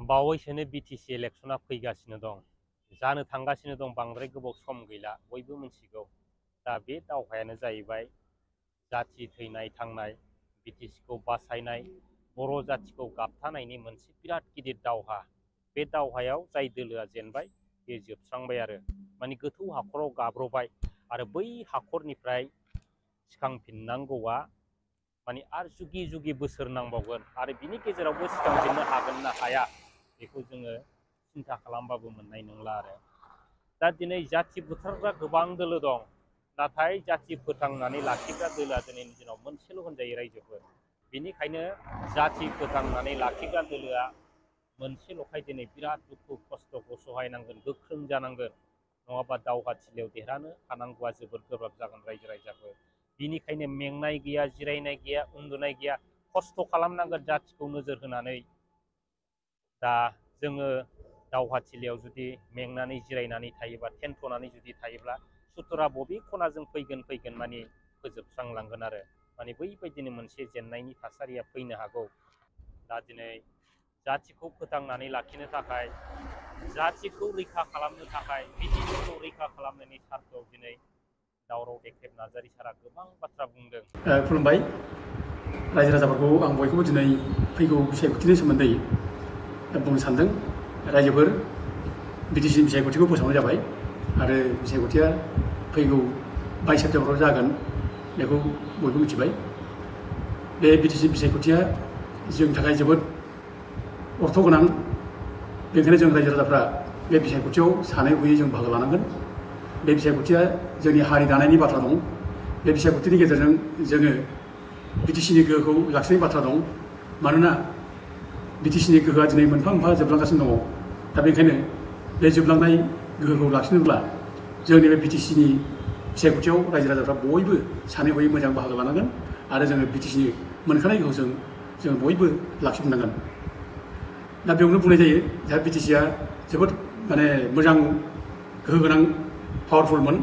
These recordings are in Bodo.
बावैसोनो बिटिसि इलेक्शना फैगासिनो दं, जानो थांगासिनो दं, बांद्राय गोबाव सम गैला, बयबो मिथिगौ। दा बे दावहायानो जाहैबाय जाथि थैनाय थांनाय, बिटिसिखौ बासायनाय, बर' जाथिखौ गाबथानायनि मोनसे बिराद गिदिर दावहा। बे दावहायाव जाय दोलोआ जेनबाय बे जोबस्रांबाय आरो माने गोथौ हाखराव गाब्रबाय आरो बै हाखरनिफ्राय सिखांफिननांगौआ माने आरो जुगि जुगि बोसोर नांबावगोन आरो बिनि गेजेरावबो सिखांफिननो हागोन ना हाया बेखौ जोङो सिन्था खालामबाबो मोननाय नंला आरो। दा दिनै जाथि बुथारग्रा गोबां दोलो दं, नाथाय जाथि फोथांनानै लाखिग्रा दोलोआ दिनैनि दिनाव मोनसेल' होनजायो रायजोफोर। बेनिखायनो जाथि फोथांनानै लाखिग्रा दोलोआ मोनसेल'खाय दिनै बिराद दुखु खस्थ'खौ सहायनांगोन, गोख्रों जानांगोन, नङाबा दावहाथिलियाव देरहानो हानांगौआ जोबोद गोब्राब जागोन रायजो राजाफोर। बिनिखायनो मेंनाय गैया, जिरायनाय गैया, उन्दुनाय गैया, खस्थ' खालामनांगोन जाथिखौ नोजोर होनानै। दा जोङो दावहाथिलियाव जुदि मेंनानै जिरायनानै थायोबा, थेनथ'नानै जुदि थायोब्ला सुथुरा बबे खनाजों फैगोन माने फोजोबस्रांलांगोन आरो माने बैबायदिनो मोनसे जेननायनि थासारिया फैनो हागौ। दा दिनै जाथिखौ फोथांनानै लाखिनो थाखाय, जाथिखौ रैखा खालामनो थाखाय, बिटिसिखौ रैखा खालामनायनि सार्थआव दिनै दावराव देख्रेब नार्जारि सारा गोबां बाथ्रा बुंदों। खुलुमबाय रायजो राजाफोरखौ आं बयखौबो दिनै फैगौ बिसायख'थिनि सोमोन्दै बुंनो सानदों। रायजोफोर बिटिसिनि बिसायख'थिखौ फोसावनाय जाबाय आरो बिसायख'थिया फैगौ 22 सेप्तेम्बराव जागोन बेखौ बयबो मिथिबाय। बे बिटिसि बिसायख'थिया जोंनि थाखाय जोबोद अर्थ गोनां। बेनिखायनो जों रायजो राजाफ्रा बे बिसायख'थियाव सानै हयै जों बाहागो लानांगोन। बे बिसायख'थिया जोंनि हारि दानायनि बाथ्रा दं। बे बिसायख'थिनि गेजेरजों जोङो बिटिसिनि गोहोखौ लाखिनायनि बाथ्रा दं। मानोना बिटिसिनि गोहोआ दिनै मोनफा मोनफा जोबलांगासिनो दङ। दा बेनिखायनो बे जोबलांनाय गोहोखौ लाखिनोब्ला जोंनि बे बिटिसिनि बिसायख'थियाव रायजो राजाफ्रा बयबो सानै हयै मोजां बाहागो लानांगोन आरो जोङो बिटिसिनि मोनखानाय गोहोजों जों बयबो लाखिफिननांगोन। दा बेयावनो बुंनाय जायो जोंहा बिटिसिया जोबोद माने मोजां गोहो गोनां पावारफुलमोन।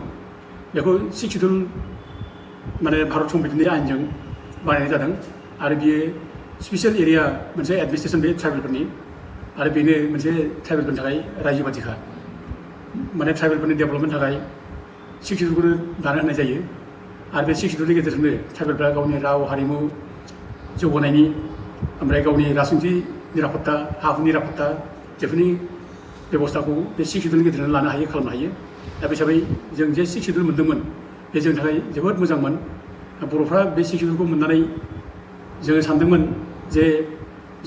बेखौ 6 सिड्युल माने भारत संबिजितनि आयेनजों बानायनाय जादों आरो बियो स्पेसियेल एरिया मोनसे एडमिनिस्ट्रेसन बे ट्राइबेलफोरनि आरो बेनो मोनसे ट्राइबेलफोरनि थाखाय रायजो बादिखा। माने ट्राइबेलफोरनि डेभेलपमेन्टनि थाखाय 6 सिड्युलखौनो दानो होनाय जायो आरो बे 6 सिड्युलनि गेजेरजोंनो ट्राइबेलफ्रा गावनि राव हारिमु जौगानायनि ओमफ्राय गावनि राजखान्थि निरापत्ता, हा हु निरापत्ता बेफोरनि बेबस्थाखौ बे 6 सिड्युलनि गेजेरजों लानो हायो, खालामनो हायो। दा बे हिसाबै जों जे 6 सिड्युल मोन्दोंमोन बे जोंनि थाखाय जोबोद मोजांमोन। बर'फ्रा बे 6 सिड्युलखौ मोननानै जोङो सानदोंमोन जे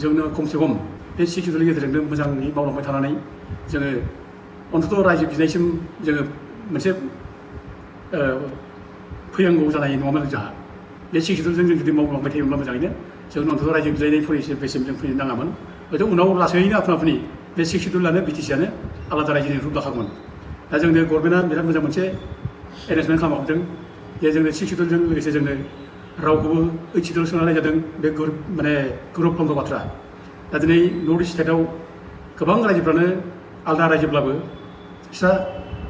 जोंनो खमसे खम बे 6 सिड्युलनि गेजेरजोंनो मोजाङै मावलांबाय थानानै जोङो अन्तत' रायजो बिनायसिम जोङो मोनसे फैनांगौ जानाय नङामोन। जोंहा बे 6 सिड्युलजों जों जुदि मावलांबाय थायोब्ला मोजाङैनो जों अन्तत' रायजो बिलायनाय फरिबेससिम जों फैनो नाङामोन। हयथ' उनाव लासैनो आफानि बे 6 सिड्युलानो बिटिसियानो आलादा रायजोनि रुप लाखागौमोन। दा जोंनो गभर्नमेन्टआ बिराद मोजां मोनसे एरेन्जमेन्ट खालामहरदों जे जोंनो 6 सिड्युलजों लोगोसे जोंनो रावखौबो 8 सिड्युल सोनानै जादों। बे माने गौरब खालामग्रा बाथ्रा। दा दिनै नर्थ इस्ट स्टेटआव गोबां रायजोफ्रानो आलादा रायजोब्लाबो बिस्रा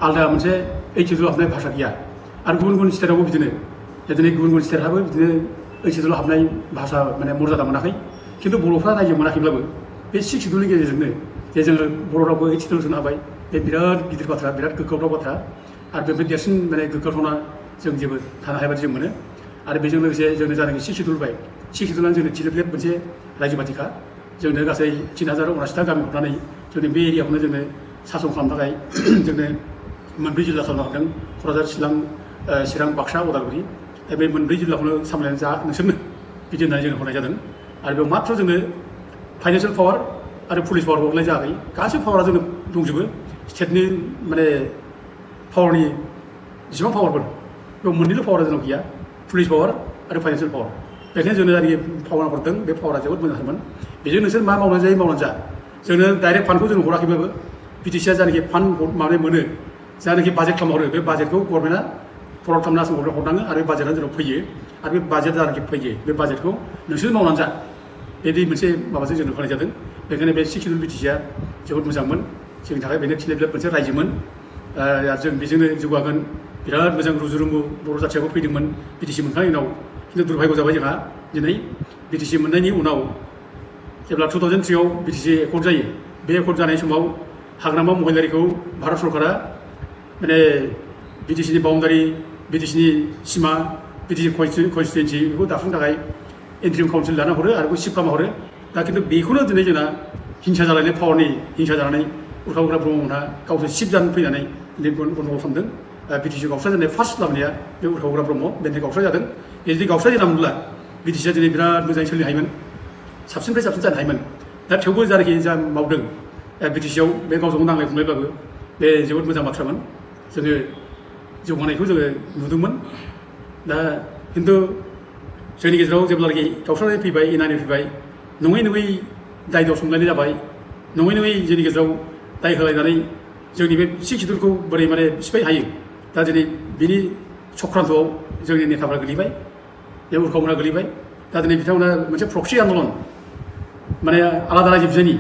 आलादा मोनसे 8 सिड्युल हाबनाय भाषा गैया आरो गुबुन गुबुन स्टेटआवबो बिदिनो। दिनै गुबुन गुबुन स्टेटहाबो बिदिनो 8 सिड्युल हाबनाय भाषा माने मर्यादा मोनाखै। खिन्थु बर'फ्रा रायजो मोनाखैब्लाबो बे 6 सिड्युलनि गेजेरजोंनो जे जोङो बर' रावखौ 8 सिड्युल सोनो हाबाय, बे बिराद गिदिर बाथ्रा, बिराद गोग्गाथाव बाथ्रा आरो बेनिफ्राय देरसिन माने गोग्गाथावना जों जेबो थानो हाया बायदि जों मोनो। आरो बेजों लोगोसे जोंनो जानाखि 6 सिड्युल बाय 6 सिड्युलानो जोंनो थिलेबलेब मोनसे रायजो बादिखा। जोंनो गासै 3079टा गामि हरनानै जोंनि बे एरियाखौनो जोंनो सासन खालामनो थाखाय जोंनो 4 जिल्ला खालामनो हादों। क'क्राझार, चिरां, बाक्सा, उदालगुरि। दा बे 4 जिल्लाखौनो सामलायनानै जा नोंसोरनो बिदि होननानै जोंनो हरनाय जादों। आरो बेयाव माथ्र' जोंनो फाइनान्सियेल पावार आरो पुलिस पावार हरनाय जायाखै। गासैबो पावारा जोंनो दंजोबो। स्टेटनि माने पावारनि जेसेबां पावारफोर बेयाव मोननैल' पावारा जोंनाव गैया, पुलिस पावार आरो फाइनान्सियेल पावार। बेखायनो जोंनो जायनाखि पावार हरदों बे पावारा जोबोद मोजांमोन। बेजों नोंसोर मा मावनानै जायो मावनानै जा। जोंनो डाइरेक्ट फान्डखौ जों हराखैब्लाबो बिटिसिआ जायनाखि फान्ड माने मोनो, जायनाखि बाजेट खालामहरो, बे बाजेटखौ गभर्नमेन्टआ फरवार्ड खालामना आसाम गभर्नमेन्टआव हरनाङो आरो बे बाजेटआ जोंनाव फैयो आरो बे बाजेट जायनाखि फैयो बे बाजेटखौ नोंसोर मावनानै जा। बेदि मोनसे माबाजों जोंनो होनाय जादों। बेखायनो बे 6 सिड्युल बिटिसिआ जोबोद मोजांमोन। जोंनि थाखाय बेनो थिलेबलेब मोनसे रायजोमोन। जों बेजोंनो जौगागोन। बिराद मोजां रुजु रुमु बर' जाथियाबो फैदोंमोन बिटिसि मोनखांनायनि उनाव। खिन्थु दुर्भाग्य जाबाय जोंहा दिनै बिटिसि मोननायनि उनाव जेब्ला 2003आव बिटिसि एकर्ड जायो बे एकर्ड जानाय समाव हाग्रामा महिलारिखौ भारत सरकारा माने बिटिसिनि बाउन्डारि बिटिसिनि सिमा बिटिसि कन्स्टिटुएन्सि बेखौ दाफुंनो थाखाय इन्ट्रिम काउन्सिल दाना हरो आरो बेखौ सिफ खालामना हरो दा खिन्थु बेखौनो दिनै जोंना हिंसा जालायनाय पावारनि हिंसा जानानै उल्था उल्था ब्रह्ममोनहा गावसोर सिफ जानो फैनानै दिनै गन्दगल खालामदों बिटिसि गावस्रा जानाय फार्स्ट लाबोनाया बे उल्था उल्था ब्रह्म बेनिफ्राय गावस्रा जादों बे जुदि गावस्रा जानांगौब्ला बिटिसिआ दिनै बिराद मोजाङै सोलिनो हायोमोन साबसिननिफ्राय साबसिन जानो हायोमोन दा थेवबो जायनाखि जा मावदों बिटिसिआव बे गावजों गाव नांलाय खमलायब्लाबो बे जोबोद मोजां बाथ्रामोन जोङो जौगानायखौ जोङो नुदोंमोन दा खिन्थु जोंनि गेजेराव जेब्लानाखि गावस्रानाय फैबाय एनानि फैबाय नङै नङै दाय दाव संलायनाय जाबाय नङै नङै जोंनि गेजेराव दाय होलायनानै जोंनि बे सिख सिदुलखौ बोरै माने सिफाय हायो दा दिनै बिनि चक्रान्तआव जोंनि नेताफ्रा गोलैबाय बे उर्खावमोनहा गोलैबाय दा दिनै बिथांमोना मोनसे प्रक्सि आन्दलन माने आलादा रायजो बिजायनि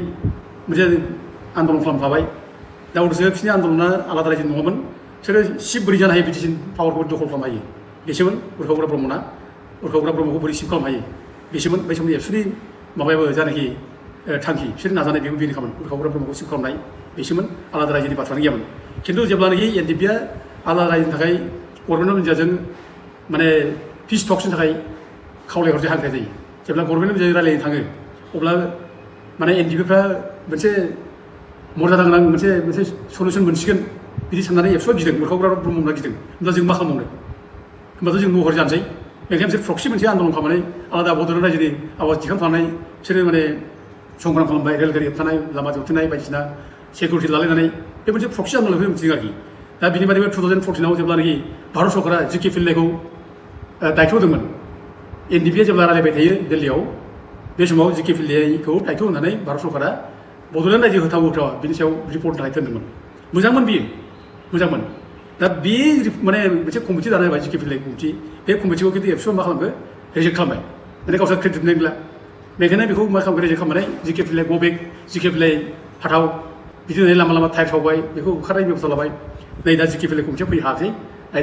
मोनसे आन्दलन खालामफाबाय दा अबसे बिसोरनि आन्दलना आलादा रायजो नङामोन बिसोरो सिफ बोरै जानो हायो बिटिसि पावारखौ दखल खालामनो हायो बेसोमोन उर्खावग्रा ब्रह्मना उर्खावग्रा ब्रह्मखौ बोरै सिफ खालामनो हायो बेसोमोन बै समनि एबसुनि माबायाबो जानाखि थांखि बिसोर नाजानाय बेबो बेनोखामोन उर्खावग्रा ब्रह्मखौ सिफ खालामनाय बेसोमोन आलादा रायजोनि बाथ्रानो गैयामोन खिन्थु जेब्लानाखि एनडिपिआ आलादा रायजोनि थाखाय गभर्नमेन्ट अफ इन्डियाजों माने पिस टक्सनि थाखाय खावलायहरसे हांख्राय जायो जेब्ला गभर्नमेन्ट अफ इन्डियाजों रायलायनो थाङो अब्ला माने एनडिपिफ्रा मोनसे मर्यादा गोनां मोनसे सल्युसन मोनसिगोन बिदि साननानै एबसुआ गिदों उर्खावग्रा ब्रह्ममोनहा गिदों होमब्ला जों मा खालामबावनो होमबाथ' जों नहर जानोसै बेनिखायनो बिसोर प्रक्सि मोनसे आन्दलन खालामनानै आलादा बड'लेण्ड रायजोनि आवाज दिखांफानानै बिसोरो माने संग्राम खालामबाय रेलगारि होबथानाय लामा जौथेनाय बायदिसिना सिकिउरिटि लालायनानै बे मोनसे प्रक्सि आन्दलनखौ मिथिदों आरोखि दा बिनि बादैबो 2014आव जेब्लानाखि भारत सरकारा जिके फिल्डखौ दायथ' होदोंमोन एनडिपिआ जेब्ला रायलायबाय थायो दिल्लीयाव बे समाव जिके फिल्डखौ दायथ' होनानै भारत सरकारा बड'लेण्ड रायजो होथाव होथावा बिनि सायाव रिपर्टनि थाखाय दोनदोंमोन मोजांमोन बियो मोजांमोन दा बे माने मोनसे कमिटि दानाय जाबाय जिके फिल्ड कमिटि बे कमिटिखौ खिन्थु एबसुआ मा खालामखो रिजेक्ट खालामबाय माने गावसोर क्रेडिट मोननाय गैला बेखायनो बेखौ मा खालामखो रिजेक्ट खालामनानै जिके फिल्ड गबेक जिके फिल्ड हाथाव बिदिनो लामा लामा टाइप सावबाय बेखौ होखारनायनि बेबस्था लाबाय नै दा जिके फिल्ड कमिटिया फैनो हायाखै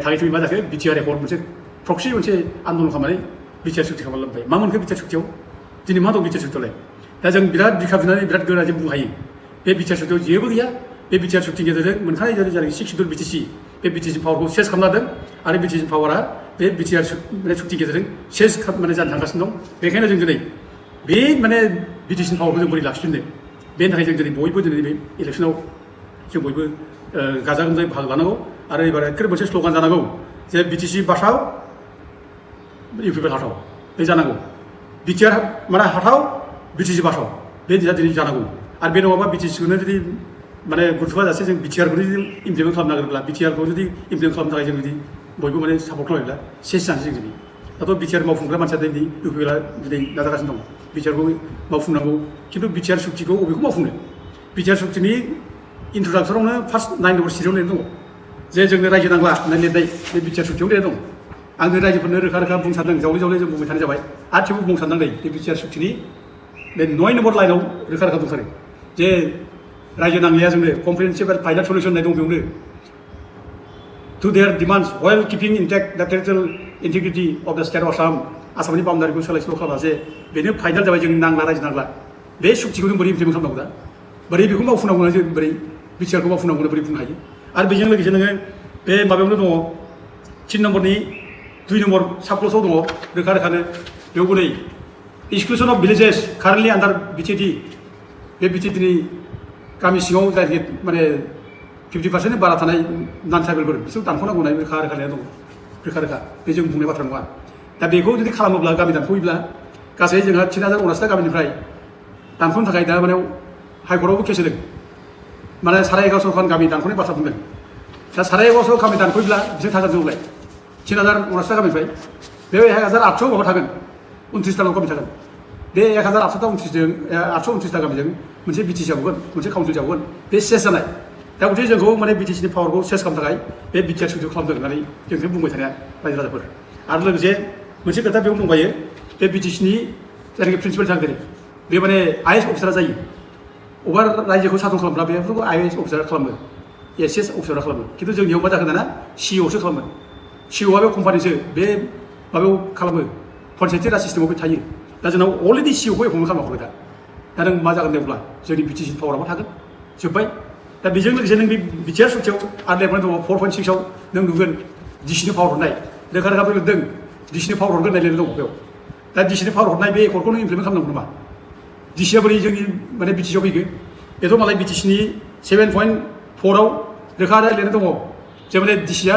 थाङै थुङै मा जाखो बिटिआर एकर्ड मोनसे प्रक्सि मोनसे आन्दलन खालामनानै बिटिआर सुक्ति खालामना लाबोबाय मा मोनखो बिटिआर सुक्तियाव दिनै मा दं बिटिआर सुक्तियावलाय दा जों बिराद बिखा बिनानै बिराद गोराजों बुंनो हायो बे बिटिआर सुक्तियाव जेबो गैया बे बिटिआर सुक्तिनि गेजेरजों मोनखानाय जादों सिक्स सिडुल बिटिसि बे बिटिसि पावारखौ सेस खालामना होदों आरो बिटिसि पावारा बे बिटिआर माने सुक्तिनि गेजेरजों सेस माने जानो थांगासिनो दं बेखायनो जों दिनै बे माने बिटिसिनि पावारखौ जों बोरै लाखिफिननो बेनि थाखाय जों दिनै बयबो दिनै बे इलेक्सनाव जों बयबो गाजा गोमजायै बाहागो लानांगौ आरो एबार एखे मोनसे स्ल'गान जानांगौ जे बिटिसि बासाव इउपिपिएल हाथाव बे जानांगौ बिटिआर माने हाथाव बिटिसि बासाव बे दिनै जानांगौ आरो बे नङाबा बिटिसिखौनो जुदि माने गुरुत्व जासे जों बिटिआरखौ जुदि इमप्लिमेन्ट खालामनो नागिरोब्ला बिटिआरखौ जुदि इमप्लिमेन्ट खालामनो थाखाय जों जुदि बयबो माने सापर्ट खालामोब्ला सेस जानोसै जों दिनै दाथ' बिटिआर मावफुंग्रा मानसिया दिनै इउपिपिएलआ दिनै नाजागासिनो दं बिटिआरखौ मावफुंनांगौ खिन्थु बिटिआर सुक्तिखौ बबेखौ मावफुंनो बिटिआर सुक्तिनि इन्ट्रडाक्सनावनो फार्स्ट 9 नम्बर सिरियाव लिरनाय दङ जे जोंनो रायजो नांला होननानै लिरनाय बे बिटिआर सुक्तियाव लिरनाय दं आंनो रायजोफोरनो रोखा रोखा बुंनो सानदों जावले जावले जों बुंबाय थानाय जाबाय आरो थेवबो बुंनो सानदों नै बे बिटिआर सुक्तिनि बे 9 नम्बर लाइनाव रोखा रोखा बुंथारो जे रायजो नांलाया जोंनो कमप्रिहेन्सिभ एन्ड फाइनाल सल्युसन होननाय दं बेयावनो to their demands while keeping intact the territorial integrity of the state of आसामनि बाउन्डारिखौ सोलाय सोल' खालामासे बेनो फाइनाल जाबाय जों नांला रायजो नांला बे सुक्तिखौ जों बोरै इमप्लिमेन्ट खालामनांगौ दा बोरै बेखौ मावफुंनांगौ जों बोरै बिटिआरखौ मावफुंनांगौ बोरै बुंनो हायो आरो बेजों लोगोसे नोङो बे माबायावनो दङ 3 नम्बरनि 2 नम्बर साबक्लसाव दङ रोखा रोखानो बेयावबो नै एक्सक्लुसन अफ भिलेजेस कारेन्टलि आन्डार बिटिएडि बे बिटिएडिनि गामि सिङाव जायखि माने 50% बारा थानाय नन ट्राइबेलफोर बिसोर दानख'नांगौ होननाय रोखा रोखा लिरनाय दङ रोखा रोखा बे जों बुंनाय बाथ्रा नङा दा बेखौ जुदि खालामोब्ला गामि दानख'योब्ला गासै जोंहा 3079टा गामिनिफ्राय दानख'नो थाखाय दा माने हाइकर्टआवबो केस होदों माने 1150 खान गामि दानख'नाय बाथ्रा बुंदों दा 1150 गामि दानख'योब्ला बिसोर थागोन जौलाय 3079टा गामिनिफ्राय बे 1800 माबा थागोन 29टाल' गामि थागोन बे 1829टा गामिजों मोनसे बिटिसि जाबावगोन मोनसे काउन्सिल जाबावगोन बे सेस जानाय दा गथे जोंखौ माने बिटिसिनि पावारखौ सेस खालामनो थाखाय बे बिटिआर सुक्तिखौ खालामदों होननानै जोंखौ बुंबाय थानाया रायजो राजाफोर आरो लोगोसे मोनसे खोथा बेयाव दंबायो बे बिटिसिनि जायनाखि प्रिन्सिपाल सेक्रेटारि बे माने आइएएस अफिसारा जायो अबा रायजोखौ सासन खालामब्ला बेफोरखौ आइएएस अफिसारा खालामो एसएस अफिसारा खालामो खिन्थु जोंनियाव मा जाखो दाना सिइअसो खालामो सिइअआ बे कम्पानिसो बे माबायाव खालामो पन्सायती राज सिस्टेमाव बे थायो दा जोंनाव अलरेडि सिइअखौ एपइन्ट खालामखाबाय दा दा नों मा जागोन दे अब्ला जोंनि बिटिसि पावाराबो थागोन जोब्बाय दा बेजों लोगोसे नों बे बिटिआर सुक्तियाव आरो लिरनाय दङ 4.6 आव नों नुगोन डिसिनि पावार हरनाय रोखा रोखा लिरदों डिसिनि पावार हरगोन होननाय लिरनाय दङ बेयाव दा डिसिनि पावार हरनाय बे एकर्डखौ नों इमप्लिमेन्ट खालामनांगौ नामा डिसिआ बोरै जोंनि माने बिटिसिआव फैगोन बेथ' मालाय बिटिसिनि 7.4 आव रोखा रोखा लिरनाय दङ जे माने डिसिआ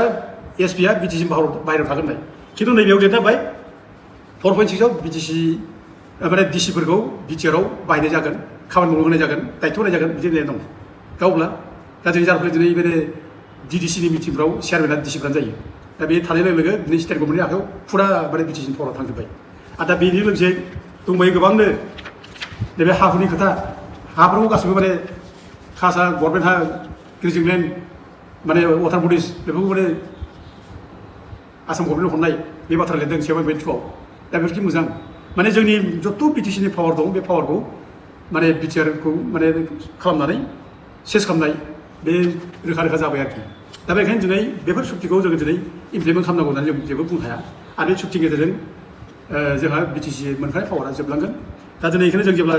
एसपिआ बिटिसि बाहेरायाव थागोन होननाय खिन्थु नैबेयाव लिरनाय बाय 4.6 आव बिटिसि माने डिसिफोरखौ बिटिआरआव बाहायनाय जागोन खामानि मावनो होनाय जागोन दायथ' होनाय जागोन बिदि लिरनाय दं दा अब्ला दा जोंनि जारफोर दिनै बे डिडिसिनि मिटिंफ्राव चेयारमेना डिसिफ्रानो जायो दा बे थानाय लोगो लोगो दिनै स्टेट गभर्नमेन्टनि आखायाव फुरा माने बिटिसिनि पावारा थांजोब्बाय आरो दा बेनि लोगोसे दंबायो गोबांनो नैबे हा हुनि खोथा हाफोरखौ गासैबो माने खासा गभर्नमेन्ट हा ग्रेजुवेट माने वाटार बडिस बेफोरखौ माने आसाम गभर्नमेन्ट हरनाय बे बाथ्रा लिरदों 7.2 आव दा बेफोरखि मोजां माने जोंनि जत' बिटिसिनि पावार दं बे पावारखौ माने बिटिआरखौ माने खालामनानै सेस खालामनाय बे रोखा रोखा जाबाय आरोखि दा बेखायनो दिनै बेफोर सुक्तिखौ जोङो दिनै इमप्लिमेन्ट खालामनांगौ होननानै जों जेबो बुंनो हाया आरो बे सुक्तिनि गेजेरजों जोंहा बिटिसि मोनखानाय पावारा जोबलांगोन दा दिनै बेखायनो जों जेब्ला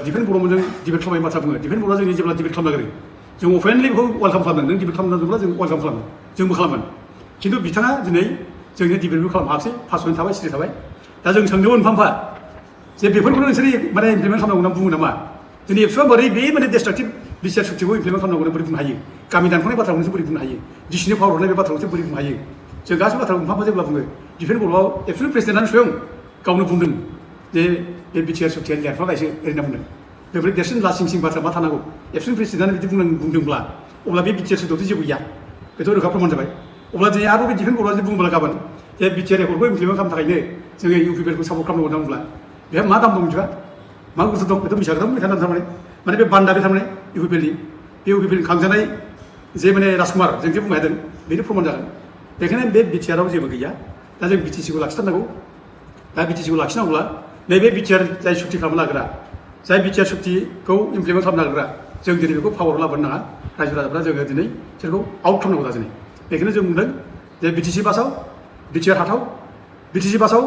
डिफेन्स बर'जों डिबेट खालामनाय बाथ्रा बुङो डिफेन्स बर'आ जोंनि जेब्ला डिबेट खालामनो नागिरो जों अपेनलि बेखौ वेलकाम खालामदों नों डिबेट खालामनांगौब्ला जों वेलकाम खालामो जोंबो खालामगोन खिन्थु बिथाङा दिनै जोंनि डिबेटबो खालामनो हायाखिसै पासयैनो थाबाय सिरि थाबाय दा जों सोंदोंमोन मोनफा जे बेफोरखौनो नोंसोर माने इमप्लिमेन्ट खालामनांगौ होनना बुङो नामा जोंनि एबसुआ बोरै बे माने डिस्ट्राक्टिभ बिटिआर सुक्तिखौ इमप्लिमेन्ट खालामनांगौ बोरै बुंनो हायो गामि दानख'नाय बाथ्राखौसो बोरै बुंनो हायो डिसिनि पावार हरनाय बे बाथ्राखौसो बोरै बुंनो हायो जों गासैबो बाथ्राखौ मोनफा जेब्ला बुङो डिफेन्स बर'आव एबसुनि प्रेसिडेन्टआनो स्वयं गावनो बुंदों जे बे बिटिआर सुक्तिया लिरफ्लानायसो ओरैनो बुंदों बेफोर देरसिन लासिं सिं बाथ्रा मा थानांगौ एबसुनि प्रेसिडेन्टआनो बिदि बुंदोंब्ला अब्ला बे बिटिआर सुक्तियावथ' जेबो गैया बेथ' रोखा प्रमाण जाबाय अब्ला दिनै आरो बे डिफेन्स बर'आ जुदि बुंब्ला गाबोन जे बिटिआर एकर्डखौ इमप्लिमेन्ट खालामनो थाखायनो जोङो इउपिपिएलखौ सापर्ट खालामनांगौ होनना बुंब्ला बेहा मा दाम दं मिथिबा मा गुसु दं बेथ' मिसाखौ बुंबाय थानानै थारमाने माने बे बान्दा बे थारमाने इउपिपिएलनि बे इउपिपिएलनि खांजानाय जे माने राजकुमार जों जे बुंनो हादों बेनो प्रमाण जागोन बेखायनो बे बिटिआरआव जेबो गैया दा जों बिटिसिखौ लाखिथारनांगौ दा बिटिसिखौ लाखिनांगौब्ला नैबे बिटिआर जाय सुक्ति खालामनो नागिरा जाय बिटिआर सुक्तिखौ इमप्लिमेन्ट खालामनो नागिरा जों दिनै बेखौ पावार लाबोनो नाङा रायजो राजाफ्रा जोङो दिनै बिसोरखौ आउट खालामनांगौ दा दिनै बेखायनो जों बुंदों जे बिटिसि बासाव बिटिआर हाथाव बिटिसि बासाव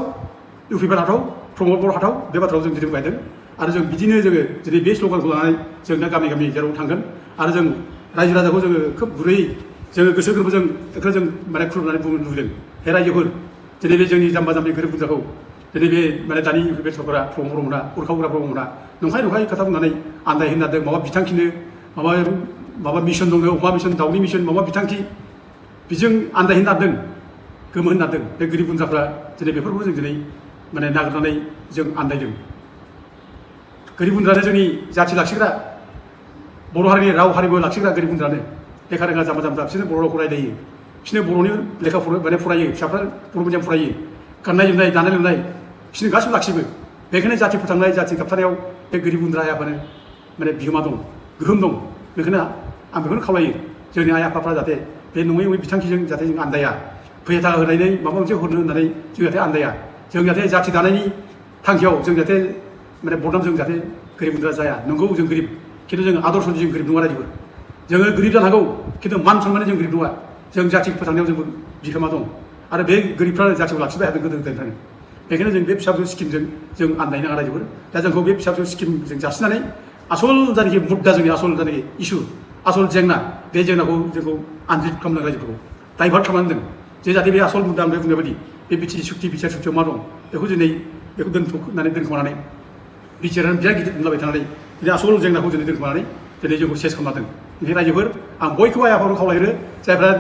इउपिपिएल हाथाव प्रमद बर हाथाव बे बाथ्राखौ जों दिनै बुंदों आरो जों बिदिनो जोङो दिनै बे स्ल'गानखौ लानानै जों दा गामि गामि जेराव थांगोन आरो जों रायजो राजाखौ जोङो खोब गुरैयै जोङो गोसो गोरबोजों बेखौ जों माने खुलुमनानै बुंनो लुबैदों हे रायजोफोर दिनै बे जोंनि जाम्बा जाम्बि गोरिब गुन्द्राखौ दिनै बे माने दानि इउपिपिएल सरकारा प्रमद बर मोना उरखावग्रा बर मोना नंखाय खोथा बुंनानै आन्दाय होननादों माबा बिथांखिनो माबा मिशन दंनो अमा मिशन दाउनि मिशन माबा बिथांखि बेजों आन्दाय होननादों गोमो होननादों बे गोरिब गुन्द्राफ्रा दिनै बेफोरखौ जों दिनै माने नागिरनानै जों आन्दायदों गोरिब गुन्द्रानो जोंनि जाथि लाखिग्रा बर' हारिनि राव हारिमु लाखिग्रा गोरिब गुन्द्रानो लेखा रोङा जाम्बा जाम्बा बिसोरनो बर' रावखौ रायलायो बिसोरनो बर'नि लेखा माने फरायो फिसाफ्रा बर' मिडियाम फरायो गाननाय जोमनाय दानाय लुनाय बिसोरनो गासिबो लाखिजोबो बेखायनो जाथि फोथांनाय जाथि गाबथानायाव बे गोरिब गुन्द्रायाबानो माने बिहोमा दं गोहोम दं बेखायनो आं बेखौनो खावलायो जोंनि आइ आफाफ्रा जाहाथे बे नङै नङै बिथांखिजों जाहाथे जों आन्दाया फैसा थाखा होनानै माबा मोनसे हरनो होननानै जों जाहाथे आन्दाया जों जाहाथे जाथि दानायनि थांखियाव जों जाहाथे माने बदनामजों जाहाथे गोरिब गुन्द्रा जाया नंगौ जों गोरिब खिन्थु जों आदर्शनि जों गोरिब नङा रायजोफोर जोङो गोरिब जानो हागौ खिन्थु मान सनमाननि जों गोरिब नङा जों जाथि फोथांनायाव जोंबो बिहोमा दं आरो बे गोरिबफ्रा जाथिखौ लाखिबाय थादों गोदो गोदायनिफ्रायनो बेखायनो जों बे फिसा फिसौ स्किमजों जों आन्दायनो नाङा रायजोफोर दा जोंखौ बे फिसा फिसौ स्किमजों जासिनानै आसल जायनाखि मुद्दा जोंनि आसल जायनाखि इसु आसल जेंना बे जेंनाखौ जोंखौ आनजित खालामनो रायजोफोरखौ डाइभार्ट खालामनानै दोन जे जाहाथे बे आसल मुद्दा ओमफ्राय बुंनाय बायदि बे बिटिसि सुक्ति बिटिआर सुक्तियाव मा दं बेखौ दिनै बेखौ दोनखोमानानै बिटिआरानो बिराद गिदिर बुंलाबाय थानानै दिनै आसल जेंनाखौ दिनै दोनखोमानानै दिनै जोंखौ सेस खालामना दोन बेनिखायनो रायजोफोर आं बयखौबो आइ आफाखौ खावलायहरो जायफ्रा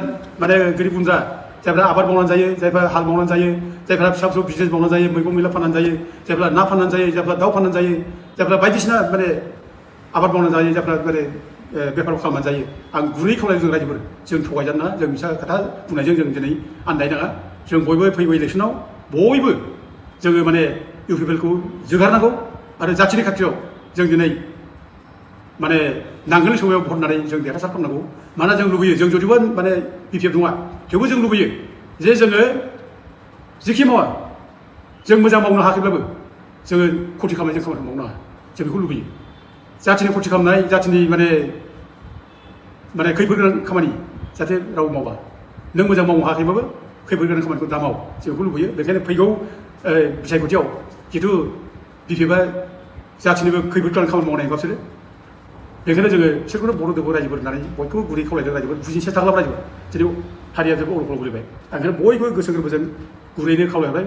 माने गोरिब गुन्द्रा जायफ्रा आबाद मावनानै जायो जायफ्रा हाल मावनानै जायो जायफ्रा फिसा फिसौ बिजनेस मावनानै जायो मैगं मैला फाननानै जायो जायफ्रा ना फाननानै जायो जायफ्रा दाउ फाननानै जायो जायफ्रा बायदिसिना माने आबाद मावनानै जायो जायफ्रा माने बेफार खालामनानै जायो आं गुरै खावलायो जों रायजोफोर जों थगायजानो नाङा जों फिसा खोथा बुंनायजों जों दिनै आन्दायनाङा जों बयबो फैगौ इलेक्सनाव बयबो जोङो माने इउपिपिएलखौ जोगारनांगौ आरो जाथिनि खाथियाव जों दिनै माने नांगोलनि सौयाव भट होनानै जों देरहासार खालामनांगौ मानोना जों लुबैयो जों जदिबो माने बिपिएफ नङा थेवबो जों लुबैयो जे जोङो जेखि मावा जों मोजां मावनो हायाखैब्लाबो जोङो खथि खालामनाय जों खामानि मावनो हाया जों बेखौ लुबैयो जाथिनि खथि खालामनाय जाथिनि माने खैफोद गोनां खामानि जाहाथे राव मावा नों मोजां मावनो हायाखैबाबो खैफोद गोनां खामानिखौ दा माव जों बेखौ लुबैयो बेखायनो फैगौ बिसायख'थियाव जिथु बिपिएफआ जाथिनिबो खैफोद गोनां खामानि मावनाय गावसोरो बेखायनो जोङो बिसोरखौनो बर' दोबो रायजोफोर होननानै बयखौबो गुरै खावलायदों रायजोफोर बुजिनो सेस्था खालाम रायजोफोर जेरै हारिया जोबोद अलखल गोलैबाय ओंखायनो बयबो गोसो गोरबोजों गुरैनो खावलायबाय